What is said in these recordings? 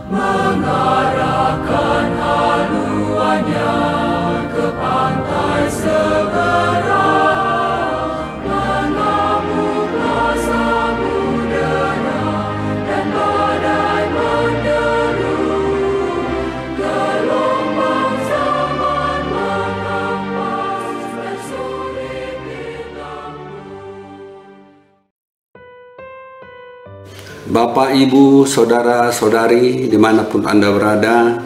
mengarahkan haluannya ke pantai segera, mengamuklah samudera dan badai menderu, gelombang zaman mengampas dan sulit ditempuh. Bapak, Ibu, Saudara-saudari dimanapun Anda berada,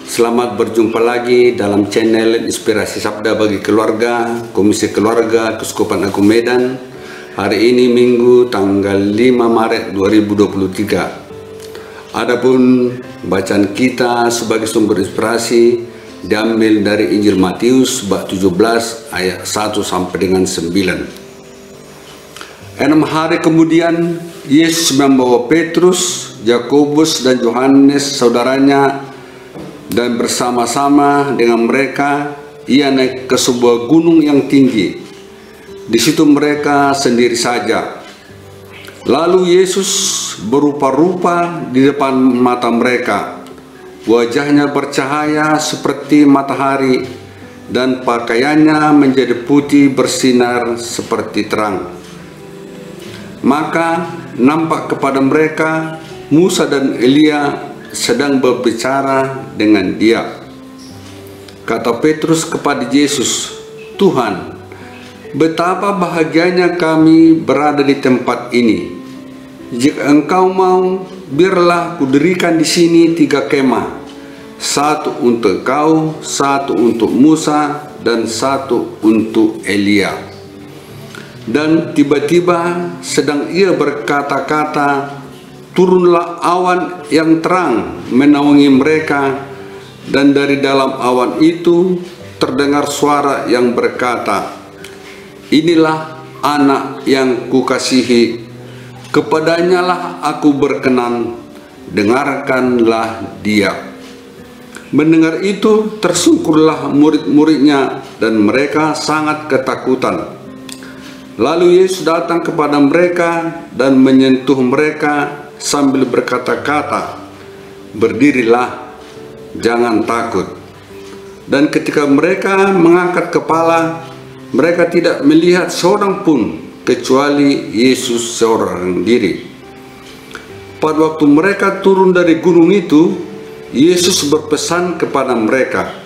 selamat berjumpa lagi dalam channel Inspirasi Sabda bagi Keluarga, Komisi Keluarga Keuskupan Agung Medan. Hari ini Minggu tanggal 5 Maret 2023. Adapun bacaan kita sebagai sumber inspirasi diambil dari Injil Matius bab 17 ayat 1 sampai dengan 9. 6 hari kemudian Yesus membawa Petrus, Yakobus dan Yohanes saudaranya, dan bersama-sama dengan mereka ia naik ke sebuah gunung yang tinggi. Di situ mereka sendiri saja. Lalu Yesus berupa-rupa di depan mata mereka. Wajahnya bercahaya seperti matahari dan pakaiannya menjadi putih bersinar seperti terang. Maka nampak kepada mereka Musa dan Elia sedang berbicara dengan dia. Kata Petrus kepada Yesus, "Tuhan, betapa bahagianya kami berada di tempat ini. Jika Engkau mau, biarlah kudirikan di sini 3 kemah, satu untuk Engkau, satu untuk Musa, dan satu untuk Elia." Dan tiba-tiba sedang ia berkata-kata, turunlah awan yang terang menaungi mereka, dan dari dalam awan itu terdengar suara yang berkata, "Inilah anak yang kukasihi, kepadanya lah aku berkenan, dengarkanlah dia." Mendengar itu tersungkurlah murid-muridnya dan mereka sangat ketakutan. Lalu Yesus datang kepada mereka dan menyentuh mereka sambil berkata-kata, "Berdirilah, jangan takut." Dan ketika mereka mengangkat kepala, mereka tidak melihat seorang pun kecuali Yesus seorang diri. Pada waktu mereka turun dari gunung itu, Yesus berpesan kepada mereka,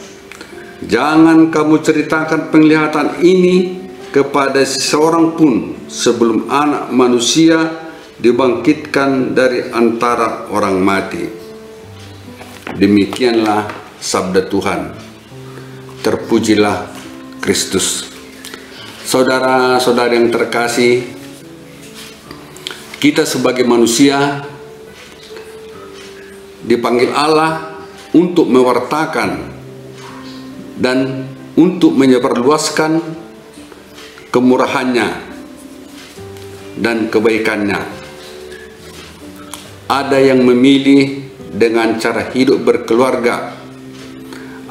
"Jangan kamu ceritakan penglihatan ini kepada seorang pun sebelum Anak Manusia dibangkitkan dari antara orang mati." Demikianlah sabda Tuhan. Terpujilah Kristus. Saudara-saudari yang terkasih, kita sebagai manusia dipanggil Allah untuk mewartakan dan untuk menyebarluaskan kemurahannya dan kebaikannya. Ada yang memilih dengan cara hidup berkeluarga,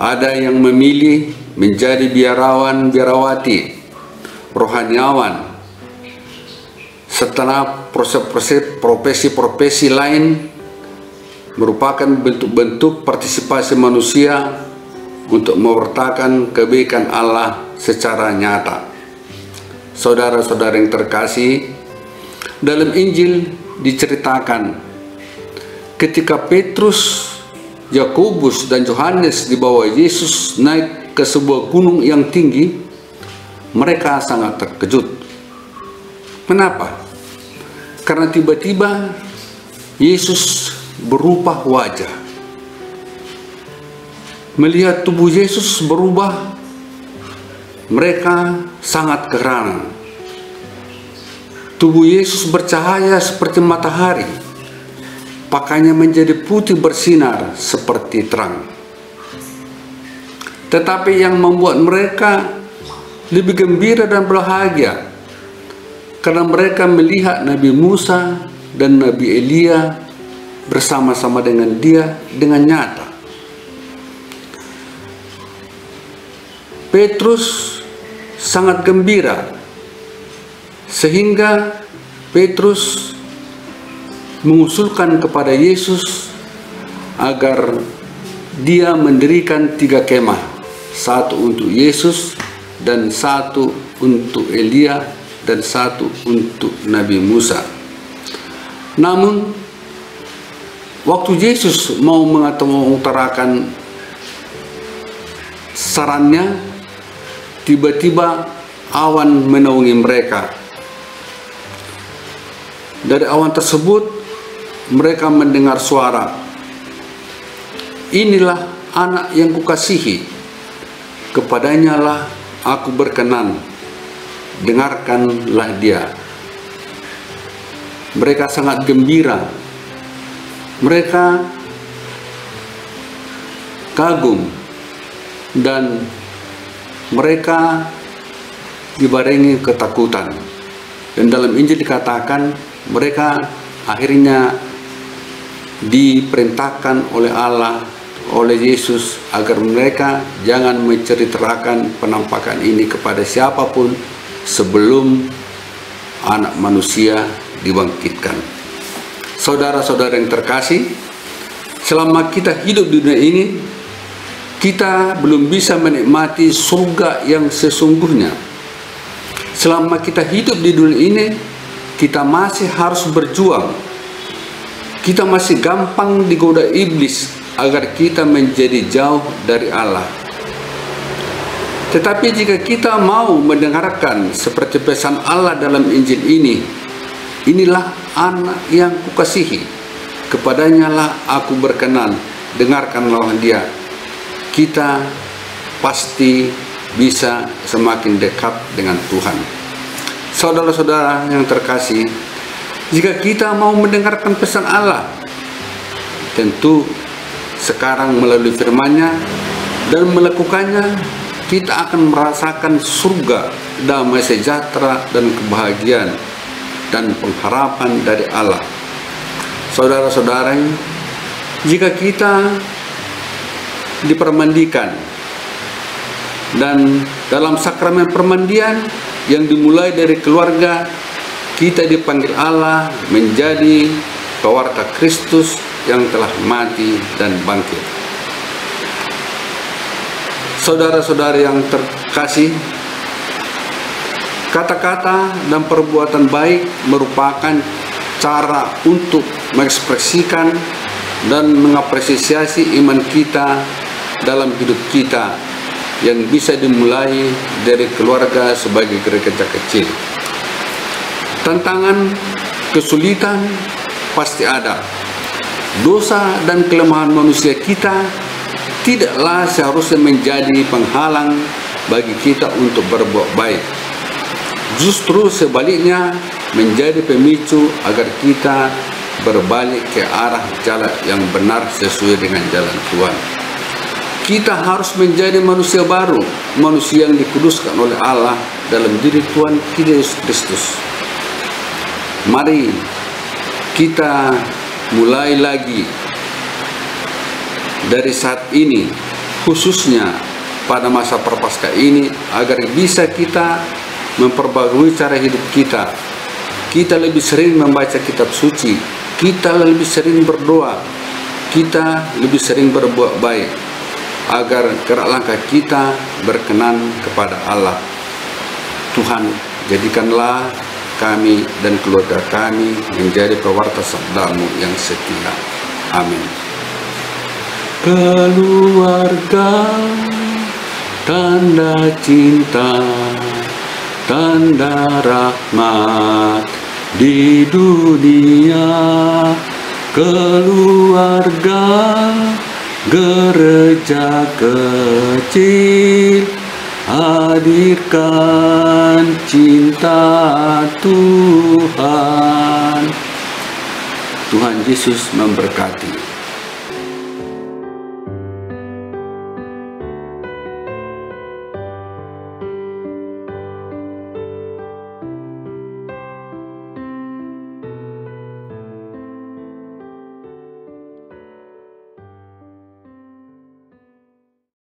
ada yang memilih menjadi biarawan biarawati, rohaniawan, setelah profesi-profesi lain merupakan bentuk-bentuk partisipasi manusia untuk mewartakan kebaikan Allah secara nyata. Saudara-saudara yang terkasih, dalam Injil diceritakan ketika Petrus, Yakobus dan Yohanes dibawa Yesus naik ke sebuah gunung yang tinggi, mereka sangat terkejut. Kenapa? Karena tiba-tiba Yesus berubah wajah. Melihat tubuh Yesus berubah, mereka sangat keheranan. Tubuh Yesus bercahaya seperti matahari, pakaiannya menjadi putih bersinar seperti terang. Tetapi yang membuat mereka lebih gembira dan bahagia karena mereka melihat Nabi Musa dan Nabi Elia bersama-sama dengan dia dengan nyata. Petrus sangat gembira sehingga Petrus mengusulkan kepada Yesus agar dia mendirikan 3 kemah, satu untuk Yesus dan satu untuk Elia dan satu untuk Nabi Musa. Namun waktu Yesus mau mengutarakan sarannya, tiba-tiba awan menaungi mereka. Dari awan tersebut mereka mendengar suara, "Inilah anak yang kukasihi, kepadanya lah aku berkenan, dengarkanlah dia." Mereka sangat gembira, mereka kagum, dan mereka dibarengi ketakutan. Dan dalam Injil dikatakan mereka akhirnya diperintahkan oleh Allah, oleh Yesus, agar mereka jangan menceritakan penampakan ini kepada siapapun sebelum anak manusia dibangkitkan. Saudara-saudara yang terkasih, selama kita hidup di dunia ini, kita belum bisa menikmati surga yang sesungguhnya. Selama kita hidup di dunia ini, kita masih harus berjuang. Kita masih gampang digoda iblis agar kita menjadi jauh dari Allah. Tetapi jika kita mau mendengarkan seperti pesan Allah dalam Injil ini, "Inilah anak yang kukasihi, kepadanya lah aku berkenan, dengarkanlah dia," kita pasti bisa semakin dekat dengan Tuhan. Saudara-saudara yang terkasih, jika kita mau mendengarkan pesan Allah, tentu sekarang melalui firman-Nya dan melakukannya, kita akan merasakan surga, damai sejahtera dan kebahagiaan dan pengharapan dari Allah. Saudara-saudara, jika kita dipermandikan dan dalam sakramen permandian yang dimulai dari keluarga, kita dipanggil Allah menjadi pewarta Kristus yang telah mati dan bangkit. Saudara-saudara yang terkasih, kata-kata dan perbuatan baik merupakan cara untuk mengekspresikan dan mengapresiasi iman kita dalam hidup kita, yang bisa dimulai dari keluarga sebagai gereja kecil. Tantangan, kesulitan pasti ada. Dosa dan kelemahan manusia kita tidaklah seharusnya menjadi penghalang bagi kita untuk berbuat baik. Justru sebaliknya menjadi pemicu agar kita berbalik ke arah jalan yang benar sesuai dengan jalan Tuhan. Kita harus menjadi manusia baru, manusia yang dikuduskan oleh Allah dalam diri Tuhan kita Yesus Kristus. Mari kita mulai lagi dari saat ini, khususnya pada masa Prapaskah ini, agar bisa kita memperbarui cara hidup kita. Kita lebih sering membaca kitab suci, kita lebih sering berdoa, kita lebih sering berbuat baik, agar gerak langkah kita berkenan kepada Allah. Tuhan, jadikanlah kami dan keluarga kami menjadi pewarta sabda-Mu yang setia. Amin. Keluarga, tanda cinta, tanda rahmat di dunia. Keluarga, gereja kecil, hadirkan cinta Tuhan. Tuhan Yesus memberkati.